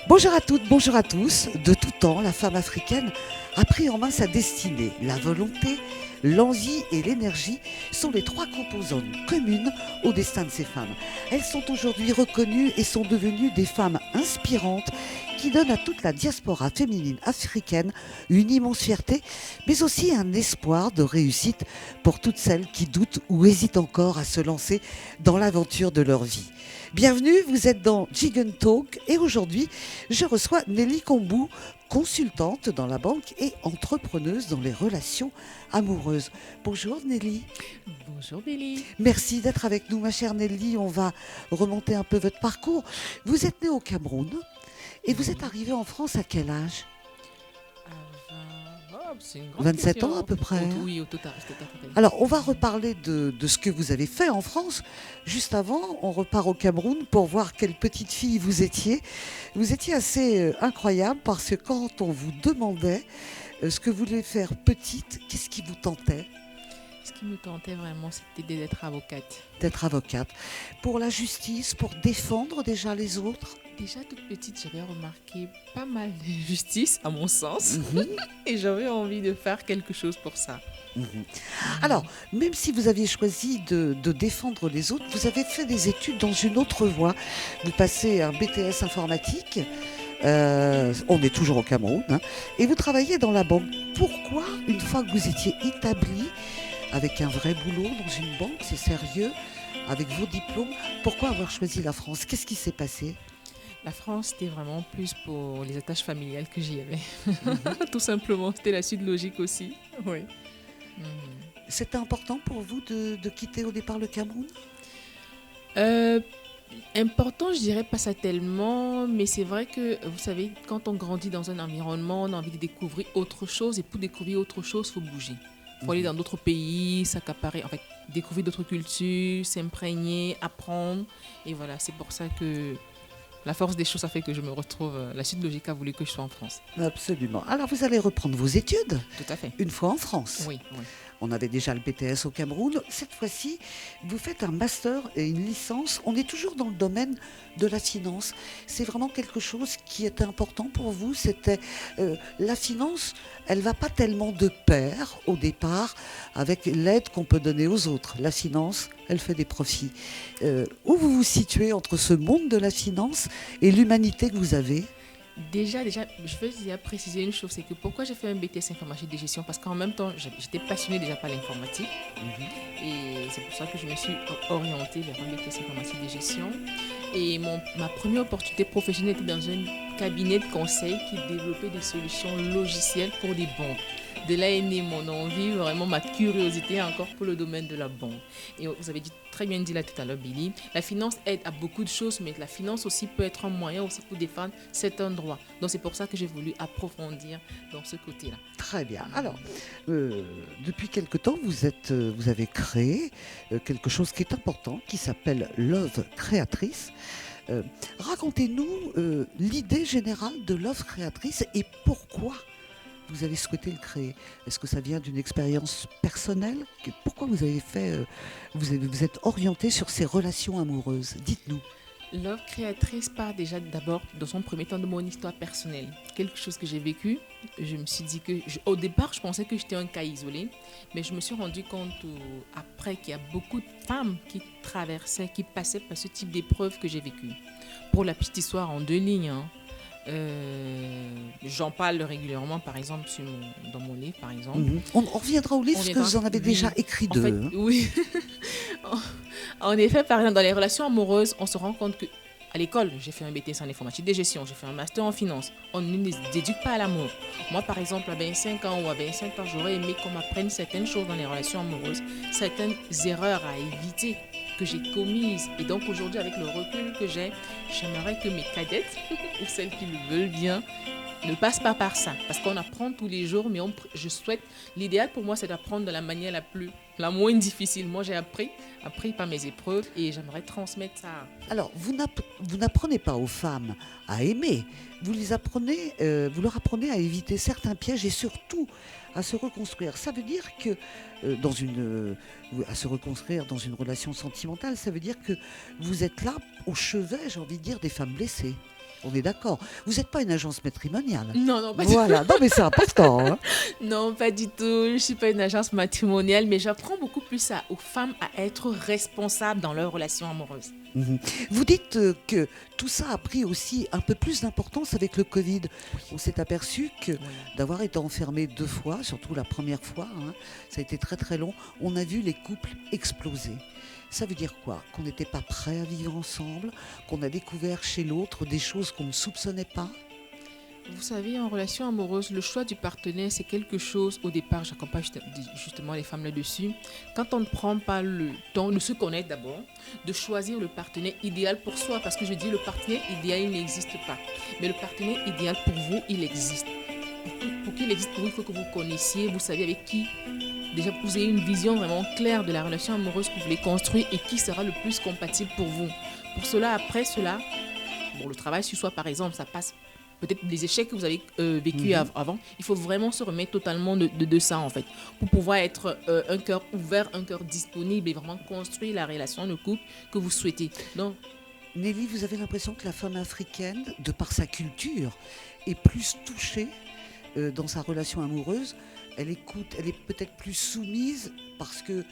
Bonjour à toutes, bonjour à tous. De tout temps, la femme africaine a pris en main sa destinée. La volonté, l'envie et l'énergie sont les trois composantes communes au destin de ces femmes. Elles sont aujourd'hui reconnues et sont devenues des femmes inspirantes qui donnent à toute la diaspora féminine africaine une immense fierté, mais aussi un espoir de réussite pour toutes celles qui doutent ou hésitent encore à se lancer dans l'aventure de leur vie. Bienvenue, vous êtes dans Jigen Talk et aujourd'hui, je reçois Nelly Kombou, consultante dans la banque et entrepreneuse dans les relations amoureuses. Bonjour Nelly. Bonjour Billy. Merci d'être avec nous ma chère Nelly. On va remonter un peu votre parcours. Vous êtes née au Cameroun et vous êtes arrivée en France à quel âge? C'est une grande 27 question. ans à peu près. Oui, au total. Alors, on va reparler de ce que vous avez fait en France. Juste avant, on repart au Cameroun pour voir quelle petite fille vous étiez. Vous étiez assez incroyable parce que quand on vous demandait ce que vous vouliez faire petite, qu'est-ce qui vous tentait? Ce qui me tentait vraiment, c'était d'être avocate. D'être avocate. Pour la justice, pour défendre déjà les autres? Déjà toute petite, j'avais remarqué pas mal de justice, à mon sens, Mhm. et j'avais envie de faire quelque chose pour ça. Mhm. Alors, même si vous aviez choisi de défendre les autres, vous avez fait des études dans une autre voie. Vous passez un BTS informatique, on est toujours au Cameroun, hein, et vous travaillez dans la banque. Pourquoi, une fois que vous étiez établi avec un vrai boulot dans une banque, c'est sérieux, avec vos diplômes, pourquoi avoir choisi la France? Qu'est-ce qui s'est passé? La France, c'était vraiment plus pour les attaches familiales que j'y avais. Mhm. Tout simplement, c'était la suite logique aussi. Oui. C'était important pour vous de quitter au départ le Cameroun? Euh, Important, je dirais pas ça tellement, mais c'est vrai que, vous savez, quand on grandit dans un environnement, on a envie de découvrir autre chose, et pour découvrir autre chose, il faut bouger. Il faut aller dans d'autres pays, s'accaparer, en fait, découvrir d'autres cultures, s'imprégner, apprendre. Et voilà, c'est pour ça que la force des choses a fait que je me retrouve, la suite logique a voulu que je sois en France. Absolument. Alors vous allez reprendre vos études Tout à fait. une fois en France. Oui, oui. On avait déjà le BTS au Cameroun. Cette fois-ci, vous faites un master et une licence. On est toujours dans le domaine de la finance. C'est vraiment quelque chose qui était important pour vous. C'était la finance. Elle va pas tellement de pair au départ avec l'aide qu'on peut donner aux autres. La finance, elle fait des profits. Où vous vous situez entre ce monde de la finance et l'humanité que vous avez? Déjà, je veux déjà préciser une chose, c'est que pourquoi j'ai fait un BTS informatique de gestion, parce qu'en même temps, j'étais passionnée déjà par l'informatique, et c'est pour ça que je me suis orientée vers un BTS informatique de gestion. Et ma première opportunité professionnelle était dans un cabinet de conseil qui développait des solutions logicielles pour des banques. De là est née mon envie, vraiment ma curiosité encore pour le domaine de la banque. Et vous avez très bien dit là tout à l'heure, Billy, la finance aide à beaucoup de choses, mais la finance aussi peut être un moyen aussi pour défendre certains droits. Donc c'est pour ça que j'ai voulu approfondir dans ce côté-là. Très bien. Alors, depuis quelque temps, vous avez créé quelque chose qui est important, qui s'appelle Love Créatrice. Racontez-nous l'idée générale de Love Créatrice et pourquoi vous avez souhaité le créer. Est-ce que ça vient d'une expérience personnelle? Pourquoi vous avez fait, vous êtes orienté sur ces relations amoureuses? Dites-nous. L'œuvre créatrice part déjà d'abord, dans son premier temps, de mon histoire personnelle. Quelque chose que j'ai vécu. Je me suis dit que, au départ, je pensais que j'étais un cas isolé, mais je me suis rendu compte après qu'il y a beaucoup de femmes qui traversaient, qui passaient par ce type d'épreuve que j'ai vécu. Pour la petite histoire en deux lignes, hein, j'en parle régulièrement, par exemple, dans mon livre, par exemple. On reviendra au livre parce que vous en avez déjà écrit en deux. fait, oui. En effet, par exemple, dans les relations amoureuses, on se rend compte que à l'école, j'ai fait un BTS en informatique de gestion, j'ai fait un master en finance. On ne déduit pas à l'amour. Moi, par exemple, à 25 ans ou à 27 ans, j'aurais aimé qu'on m'apprenne certaines choses dans les relations amoureuses, certaines erreurs à éviter que j'ai commises. Et donc aujourd'hui, avec le recul que j'ai, j'aimerais que mes cadettes, ou celles qui le veulent bien, ne passent pas par ça. Parce qu'on apprend tous les jours, mais je souhaite... L'idéal pour moi, c'est d'apprendre de la manière la moins difficile. Moi, j'ai appris par mes épreuves et j'aimerais transmettre ça. Alors, vous n'apprenez pas aux femmes à aimer, vous leur apprenez à éviter certains pièges et surtout à se reconstruire. Ça veut dire que à se reconstruire dans une relation sentimentale, ça veut dire que vous êtes là au chevet, j'ai envie de dire, des femmes blessées. On est d'accord. Vous n'êtes pas une agence matrimoniale. Non, non, pas Voilà, non mais c'est important, hein. Non, pas du tout. Je ne suis pas une agence matrimoniale, mais j'apprends beaucoup plus aux femmes à être responsables dans leurs relations amoureuses. Mhm. Vous dites que tout ça a pris aussi un peu plus d'importance avec le Covid. On s'est aperçu que Oui. d'avoir été enfermé 2 fois, surtout la première fois, hein, ça a été très très long, on a vu les couples exploser. Ça veut dire quoi? Qu'on n'était pas prêt à vivre ensemble, qu'on a découvert chez l'autre des choses qu'on ne soupçonnait pas. Vous savez, en relation amoureuse, le choix du partenaire, c'est quelque chose, au départ, j'accompagne justement les femmes là-dessus. Quand on ne prend pas le temps de se connaître d'abord, de choisir le partenaire idéal pour soi, parce que je dis le partenaire idéal, il n'existe pas. Mais le partenaire idéal pour vous, il existe. Pour qu'il existe pour vous, il faut que vous connaissiez, vous savez avec qui. Déjà, vous ayez une vision vraiment claire de la relation amoureuse que vous voulez construire et qui sera le plus compatible pour vous. Pour cela, après cela, bon, le travail sur soi, par exemple, ça passe peut-être des échecs que vous avez vécu avant. Il faut vraiment se remettre totalement de ça, en fait, pour pouvoir être un cœur ouvert, un cœur disponible et vraiment construire la relation de couple que vous souhaitez. Donc, Nelly, vous avez l'impression que la femme africaine, de par sa culture, est plus touchée dans sa relation amoureuse. Elle écoute, elle est peut-être plus soumise parce que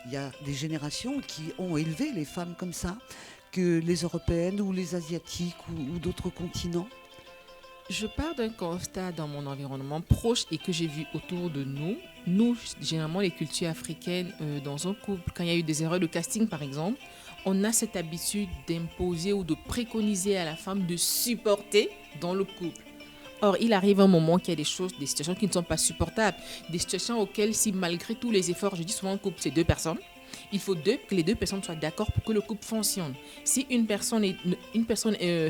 il y a des générations qui ont élevé les femmes comme ça, que les Européennes ou les Asiatiques ou d'autres continents. je pars d'un constat dans mon environnement proche et que j'ai vu autour de nous. Nous, généralement, les cultures africaines, dans un couple, quand il y a eu des erreurs de casting, par exemple, on a cette habitude d'imposer ou de préconiser à la femme de supporter dans le couple. Or, il arrive un moment qu'il y a des choses, des situations qui ne sont pas supportables, des situations auxquelles, si malgré tous les efforts, je dis souvent un couple, c'est 2 personnes, il faut que les 2 personnes soient d'accord pour que le couple fonctionne. Si une personne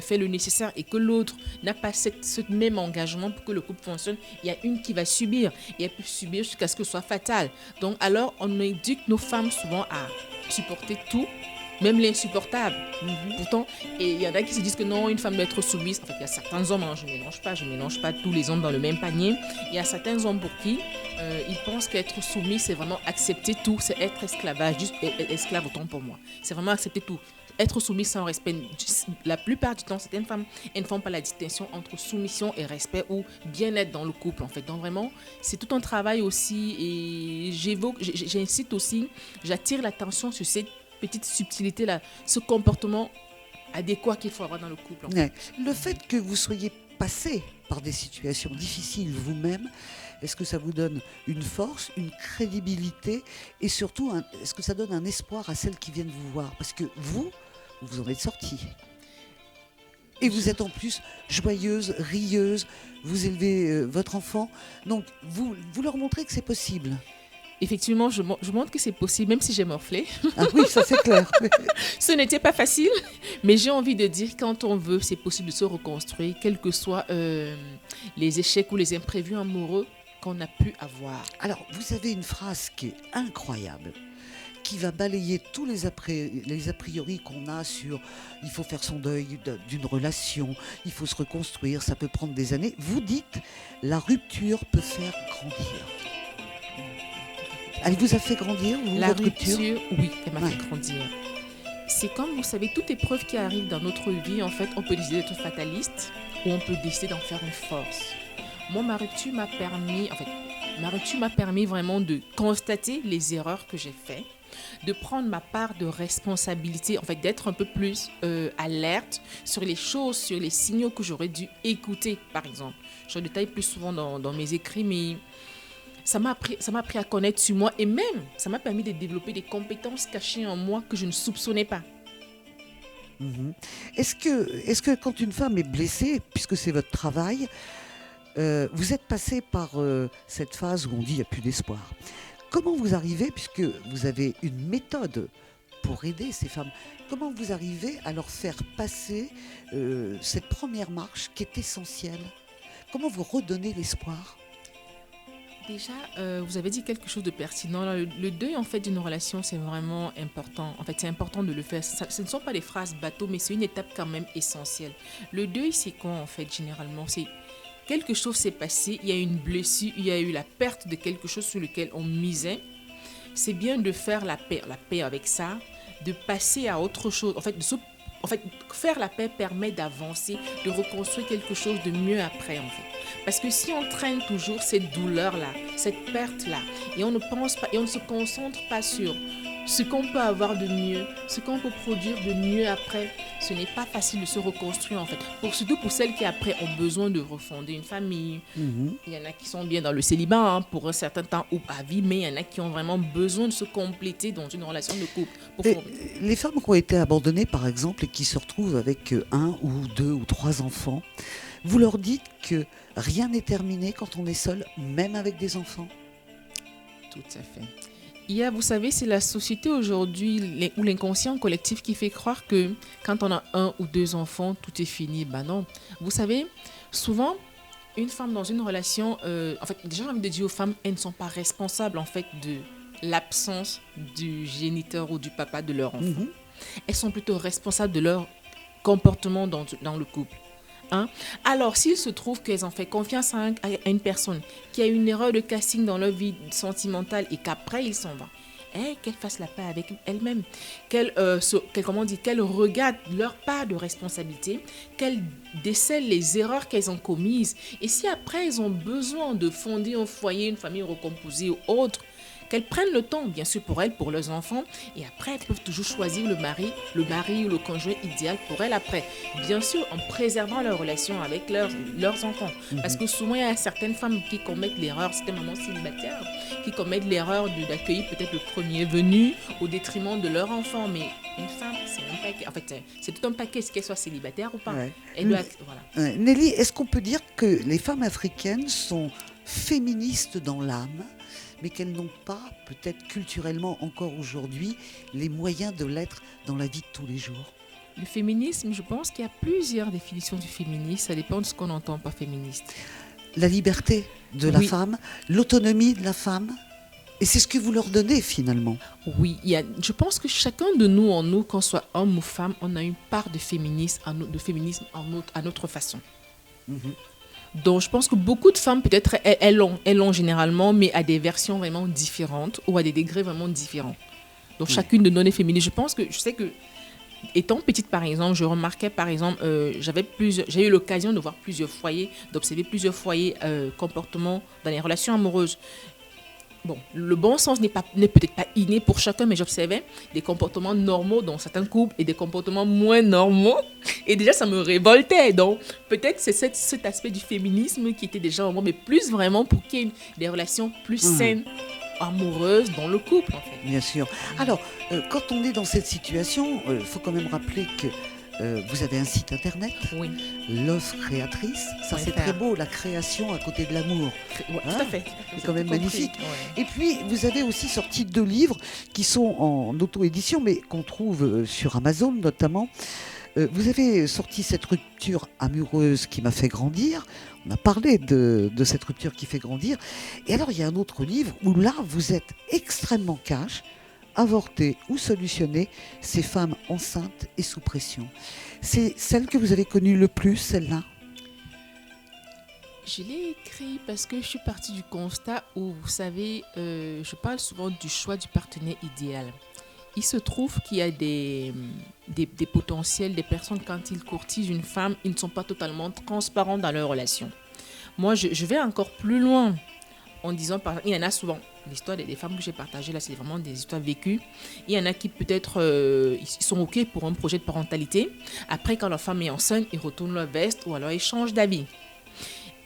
fait le nécessaire et que l'autre n'a pas ce même engagement pour que le couple fonctionne, il y a une qui va subir et elle peut subir jusqu'à ce que ce soit fatal. Donc alors, on éduque nos femmes souvent à supporter tout, même l'insupportable. Pourtant, et il y en a qui se disent que non, une femme doit être soumise. En fait, il y a certains hommes, hein, je ne mélange pas tous les hommes dans le même panier. Il y a certains hommes pour qui ils pensent qu'être soumis, c'est vraiment accepter tout, c'est être esclavage, juste esclave autant pour moi. C'est vraiment accepter tout. Être soumis sans respect. La plupart du temps, certaines femmes, elles ne font pas la distinction entre soumission et respect ou bien-être dans le couple, en fait. Donc vraiment, c'est tout un travail aussi et j'incite aussi, j'attire l'attention sur cette petite subtilité-là, ce comportement adéquat qu'il faut avoir dans le couple. En fait. Ouais. Le fait que vous soyez passé par des situations difficiles vous-même, est-ce que ça vous donne une force, une crédibilité et surtout, est-ce que ça donne un espoir à celles qui viennent vous voir? Parce que vous en êtes sortie. Et vous êtes en plus joyeuse, rieuse, vous élevez votre enfant. Donc, vous leur montrez que c'est possible. Effectivement, je montre que c'est possible, même si j'ai morflé. Ah oui, ça c'est clair. Ce n'était pas facile, mais j'ai envie de dire, quand on veut, c'est possible de se reconstruire, quels que soient les échecs ou les imprévus amoureux qu'on a pu avoir. Alors, vous avez une phrase qui est incroyable, qui va balayer tous les a priori qu'on a sur il faut faire son deuil d'une relation, il faut se reconstruire, ça peut prendre des années. Vous dites, la rupture peut faire grandir. Elle vous a fait grandir, vous, La votre rupture, rupture? oui, elle m'a fait grandir. C'est comme, vous savez, toute épreuve qui arrive dans notre vie, en fait, on peut décider d'être fataliste ou on peut décider d'en faire une force. Moi, ma rupture m'a permis vraiment de constater les erreurs que j'ai faites, de prendre ma part de responsabilité, en fait, d'être un peu plus alerte sur les choses, sur les signaux que j'aurais dû écouter, par exemple. Je détaille plus souvent dans mes écrits, mais ça m'a appris à connaître sur moi et même, ça m'a permis de développer des compétences cachées en moi que je ne soupçonnais pas. Mhm. Est-ce que quand une femme est blessée, puisque c'est votre travail, vous êtes passé par cette phase où on dit il n'y a plus d'espoir. Comment vous arrivez, puisque vous avez une méthode pour aider ces femmes, comment vous arrivez à leur faire passer cette première marche qui est essentielle? Comment vous redonnez l'espoir? Déjà, vous avez dit quelque chose de pertinent. Le deuil, en fait, d'une relation, c'est vraiment important. En fait, c'est important de le faire. Ce ne sont pas des phrases bateau, mais c'est une étape quand même essentielle. Le deuil, c'est quoi, en fait, généralement? C'est quelque chose s'est passé, il y a une blessure, il y a eu la perte de quelque chose sur lequel on misait. C'est bien de faire la paix avec ça, de passer à autre chose. En fait, de se en fait, faire la paix permet d'avancer, de reconstruire quelque chose de mieux après, en fait. Parce que si on traîne toujours cette douleur-là, cette perte-là, et on ne pense pas, et on ne se concentre pas sur ce qu'on peut avoir de mieux, ce qu'on peut produire de mieux après, ce n'est pas facile de se reconstruire, en fait. Surtout pour celles qui, après, ont besoin de refonder une famille. Il y en a qui sont bien dans le célibat, hein, pour un certain temps ou à vie, mais il y en a qui ont vraiment besoin de se compléter dans une relation de couple. Les femmes qui ont été abandonnées, par exemple, et qui se retrouvent avec un ou deux ou trois enfants, vous leur dites que rien n'est terminé quand on est seul, même avec des enfants? Tout à fait. Vous savez, c'est la société aujourd'hui ou l'inconscient collectif qui fait croire que quand on a un ou deux enfants, tout est fini. Ben non. Vous savez, souvent, une femme dans une relation, en fait, déjà, j'ai envie de dire aux femmes, elles ne sont pas responsables, en fait, de l'absence du géniteur ou du papa de leur enfant. Elles sont plutôt responsables de leur comportement dans le couple. Hein? Alors, s'il se trouve qu'elles ont fait confiance à une personne qui a une erreur de casting dans leur vie sentimentale et qu'après, il s'en va, qu'elle fasse la paix avec elle-même, qu'elle regarde leur part de responsabilité, qu'elle décèle les erreurs qu'elles ont commises. Et si après, elles ont besoin de fonder un foyer, une famille recomposée ou autre, qu'elles prennent le temps, bien sûr, pour elles, pour leurs enfants. Et après, elles peuvent toujours choisir le mari ou le conjoint idéal pour elles après. Bien sûr, en préservant leur relation avec leurs enfants. Parce que souvent, il y a certaines femmes qui commettent l'erreur, c'est des mamans célibataires, qui commettent l'erreur d'accueillir peut-être le premier venu au détriment de leur enfant. Mais une femme, c'est un paquet. En fait, c'est tout un paquet, qu'elle soit célibataire ou pas. Ouais. Elle doit, voilà. Nelly, est-ce qu'on peut dire que les femmes africaines sont féministes dans l'âme, mais qu'elles n'ont pas, peut-être culturellement encore aujourd'hui, les moyens de l'être dans la vie de tous les jours? Le féminisme, je pense qu'il y a plusieurs définitions du féminisme. Ça dépend de ce qu'on entend par féministe. La liberté de la femme, l'autonomie de la femme, et c'est ce que vous leur donnez finalement. Oui, je pense que chacun de nous, en nous, qu'on soit homme ou femme, on a une part de féminisme à notre façon. Donc, je pense que beaucoup de femmes, peut-être, elles l'ont généralement, mais à des versions vraiment différentes ou à des degrés vraiment différents. Donc, chacune de nous est féministe. Je sais que, étant petite, par exemple, je remarquais, par exemple, j'ai eu l'occasion de voir plusieurs foyers, d'observer plusieurs foyers comportements dans les relations amoureuses. Bon, le bon sens n'est peut-être pas inné pour chacun, mais j'observais des comportements normaux dans certains couples et des comportements moins normaux. Et déjà, ça me révoltait. Donc, peut-être c'est cet aspect du féminisme qui était déjà en moi, mais plus vraiment pour qu'il y ait des relations plus saines, amoureuses dans le couple, en fait. Bien sûr. Alors, quand on est dans cette situation, il faut quand même rappeler que vous avez un site internet, Love Créatrice, ça c'est très beau, la création à côté de l'amour. Tout à fait. C'est quand même magnifique. Et puis, vous avez aussi sorti 2 livres qui sont en auto-édition, mais qu'on trouve sur Amazon notamment. Vous avez sorti cette rupture amoureuse qui m'a fait grandir. On a parlé de cette rupture qui fait grandir. Et alors, il y a un autre livre où là, vous êtes extrêmement cash. Avorter ou solutionner ces femmes enceintes et sous pression. C'est celle que vous avez connue le plus, celle-là? Je l'ai écrit parce que je suis partie du constat où, vous savez, je parle souvent du choix du partenaire idéal. Il se trouve qu'il y a des potentiels, des personnes, quand ils courtisent une femme, ils ne sont pas totalement transparents dans leur relation. Moi, je vais encore plus loin en disant, par exemple, il y en a souvent, l'histoire des femmes que j'ai partagées là, c'est vraiment des histoires vécues. Il y en a qui peut-être, ils sont OK pour un projet de parentalité. Après, quand leur femme est enceinte, ils retournent leur veste ou alors ils changent d'avis.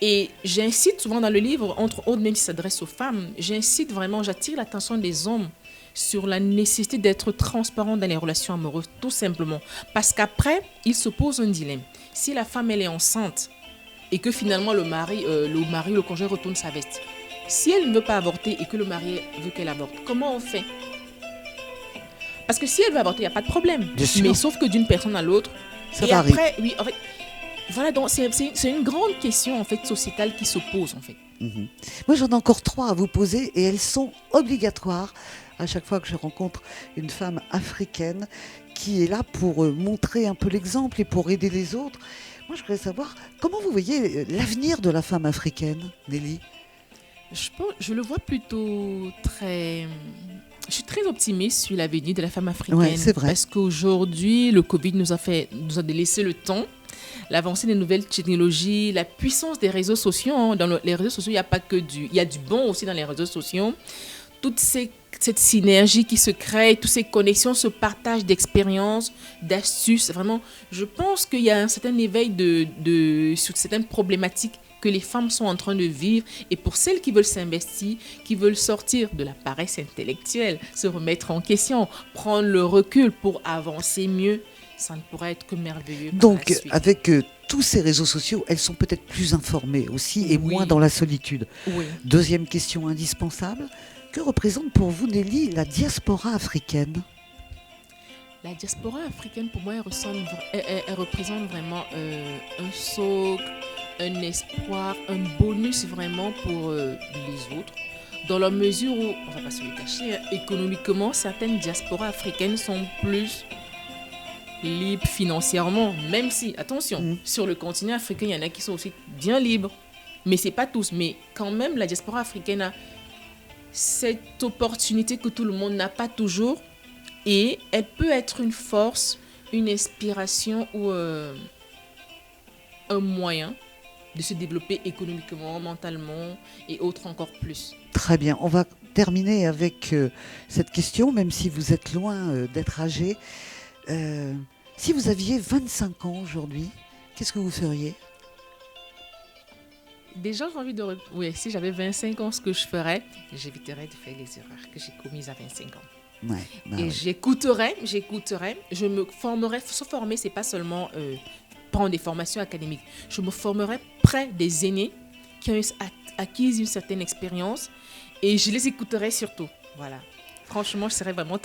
Et j'incite souvent dans le livre, entre autres, même si ça s'adresse aux femmes, j'attire l'attention des hommes sur la nécessité d'être transparent dans les relations amoureuses, tout simplement. Parce qu'après, il se pose un dilemme. Si la femme, elle est enceinte et que finalement le mari, le conjoint retourne sa veste, si elle ne veut pas avorter et que le mari veut qu'elle avorte, comment on fait? Parce que si elle veut avorter, il n'y a pas de problème. Mais sauf que d'une personne à l'autre, ça va après, oui, en fait, voilà, donc c'est une grande question en fait sociétale qui se pose en fait. Moi, j'en ai encore 3 à vous poser et elles sont obligatoires à chaque fois que je rencontre une femme africaine qui est là pour montrer un peu l'exemple et pour aider les autres. Moi, je voudrais savoir comment vous voyez l'avenir de la femme africaine, Nelly? Je le vois plutôt très Je suis très optimiste sur l'avenir de la femme africaine. Ouais, c'est vrai. Parce qu'aujourd'hui, le Covid nous a laissé le temps. L'avancée des nouvelles technologies, la puissance des réseaux sociaux. Hein. Les réseaux sociaux, il n'y a pas que il y a du bon aussi dans les réseaux sociaux. Cette synergie qui se crée, toutes ces connexions, ce partage d'expériences, d'astuces. Vraiment, je pense qu'il y a un certain éveil sur certaines problématiques que les femmes sont en train de vivre. Et pour celles qui veulent s'investir, qui veulent sortir de la paresse intellectuelle, se remettre en question, prendre le recul pour avancer mieux, ça ne pourrait être que merveilleux. Donc, avec tous ces réseaux sociaux, elles sont peut-être plus informées aussi et moins dans la solitude. Oui. Deuxième question indispensable. Que représente pour vous, Nelly, la diaspora africaine ? La diaspora africaine, pour moi, elle représente vraiment un socle, un espoir, un bonus vraiment pour les autres. Dans la mesure où, on ne va pas se le cacher, économiquement, certaines diasporas africaines sont plus libres financièrement. Même si, attention, sur le continent africain, il y en a qui sont aussi bien libres. Mais ce n'est pas tous. Mais quand même, la diaspora africaine a cette opportunité que tout le monde n'a pas toujours. Et elle peut être une force, une inspiration ou un moyen de se développer économiquement, mentalement et autres encore plus. Très bien. On va terminer avec cette question, même si vous êtes loin d'être âgé. Si vous aviez 25 ans aujourd'hui, qu'est-ce que vous feriez ? Déjà, j'ai envie de... Oui, si j'avais 25 ans, ce que je ferais, j'éviterais de faire les erreurs que j'ai commises à 25 ans. Ouais, et j'écouterais, je me formerais. Se former, c'est pas seulement prendre des formations académiques. Je me formerais près des aînés qui ont acquis une certaine expérience et je les écouterais surtout. Voilà. Franchement, je serais vraiment très